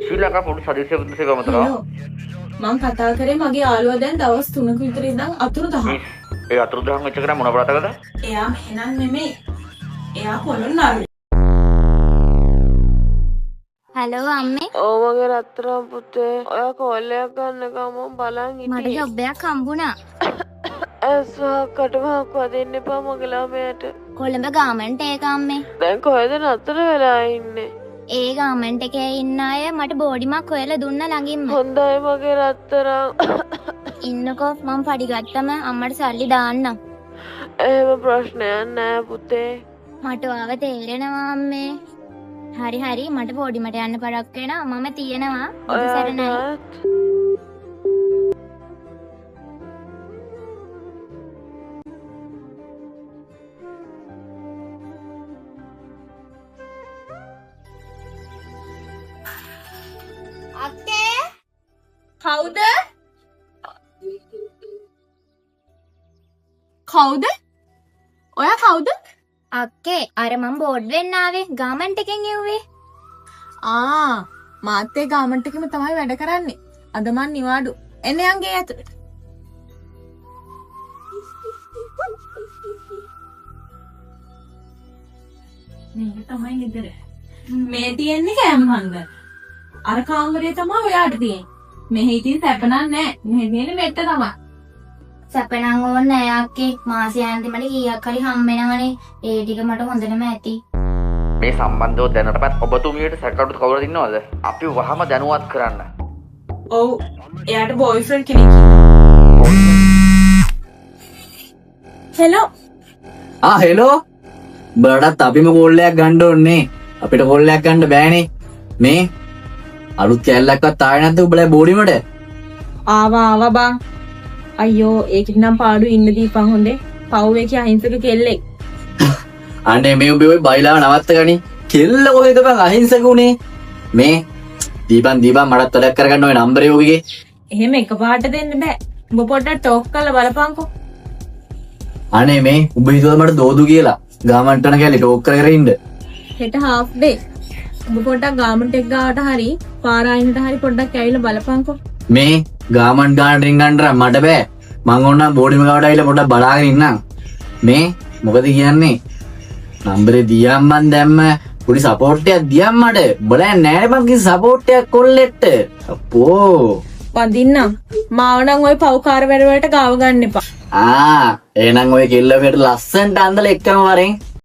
ශ්‍රී Lanka police අධික්ෂක සේවාව මතකව මම කතා කරේ මගේ යාළුවා දැන් දවස් 3ක විතර ඉඳන් අතුරුදහන්. ඒ අතුරුදහන් වෙච්ච කෙනා මොන අපරාධකද? එයා මෙහෙනම් නෙමෙයි. එයා පොළොන්නරු. හලෝ අම්මේ. ඔව් මගේ රත්තරන් පුතේ. ඔයා කෝල් එකක් ගන්න ගමන් බලන් මට හිටියේ. ජොබ් එකක් හම්බුණා. ඇස්වහක්කට වහක් වදින්න එපා මගේ ළමයට. කොළඹ ගාමන්ට් එක අම්මේ. දැන් කොහෙද නතර වෙලා ඉන්නේ? ඒ ගාමන්ට් එකේ ඉන්න අය මට බෝඩිමක් හොයලා දුන්න ළඟින්ම. හොඳයි මගේ රත්තරන්. ඉන්නකෝ මම පඩි ගත්තම අම්මට සල්ලි දාන්නම්. එහෙම ප්‍රශ්නයක් නෑ පුතේ. මට ආව තේරෙනවා අම්මේ. හරි මට බෝඩිමට යන්න පරක් වෙනවා. මම තියෙනවා. ඔබ සරණයි. අක්කේ කවුද? ඔයා කවුද? අක්කේ අර මම බෝඩ් වෙන්න ආවේ ගාමන්ට් එකෙන් එව්වේ. මාත් ඒ ගාමන්ට් එකෙම තමයි වැඩ කරන්නේ. අද මන් නිවාඩු. එන්න යන්ගේ ඇතුළට. මේක තමයි ගෙදර. මේ තියෙන්නේ කැම්මන්ද. අර කාමරේ තමයි ඔයාට තියෙන්නේ. මෙහි ඉතින් සැප නෑ. මෙහි තියෙන්නේ මෙට්ට තමයි. සැපනම් ඕනේ නෑ අක්කේ. මාසෙ අන්තිමට කීයක් හරි හම්බෙනවනේ. ඒ ටික මට හොඳටම ඇති. මේ සම්බන්ධව දැනටමත් ඔබතුමියට සැකකටු කවුරුද ඉන්නවද? අපි වහම දැනුවත් කරන්න. ඔව්. එයාට බොයිෆ්‍රෙන්ඩ් කෙනෙක් ඉන්නවා. හෙලෝ. හෙලෝ. බලටත් අපිම කෝල් එකක් ගන්න ඕනේ. අපිට කෝල් එකක් ගන්න බෑනේ. මේ අලුත් කැලලක්වත් ආවේ නැද්ද උඹලා බෝඩිමට? ආවා බං. අයියෝ ඒකට නම් පාඩු ඉන්න දීපන් හොඳේ. පව් එකේ අහිංසක කෙල්ලෙක්. අනේ මේ උඹේ ඔය බයිලාව නවත්ත ගනි. කෙල්ල කොහෙද බං අහිංසක උනේ? මේ දීපන් මටත් වැඩක් කරගන්න ඔය නම්බරේ ඔයගේ. එහෙම එකපාරට දෙන්න බෑ. උඹ පොඩ්ඩක් ටෝක් කරලා බලපන්කෝ. අනේ මේ උඹ හිතුවද මට දෝදු කියලා? ගාමන්ට් යන කැලේ ටෝක් කර කර ඉන්න. හෙට හාෆ් ඩේ. උඹ පොඩ්ඩක් ගාමන්ට් එක ගාවට හරි පාරායිනට හරි පොඩ්ඩක් ඇවිල්ලා බලපන්කෝ. මේ ගාමන්ට් ගානට රින්ගන්න මට බෑ. මං ඕන්නම් බෝඩිම ගාවට ඇවිල්ලා පොඩ්ඩක් බලාගෙන ඉන්නම්. මේ මොකද කියන්නේ? නම්බරේ දියම් මන් දැම්ම පොඩි සපෝට් එකක් දියම් මට. බලන්නේ නෑනේ මං කිසි සපෝට් එකක් කොල්ලෙට්ට. අප්පෝ. වඳින්නම්. මාව නම් ওই පව්කාර වැඩ වලට ගාව ගන්න එපා. එහෙනම් ඔය කෙල්ල මෙහෙට ලස්සන්ට අඳලා එක්කම වරෙන්.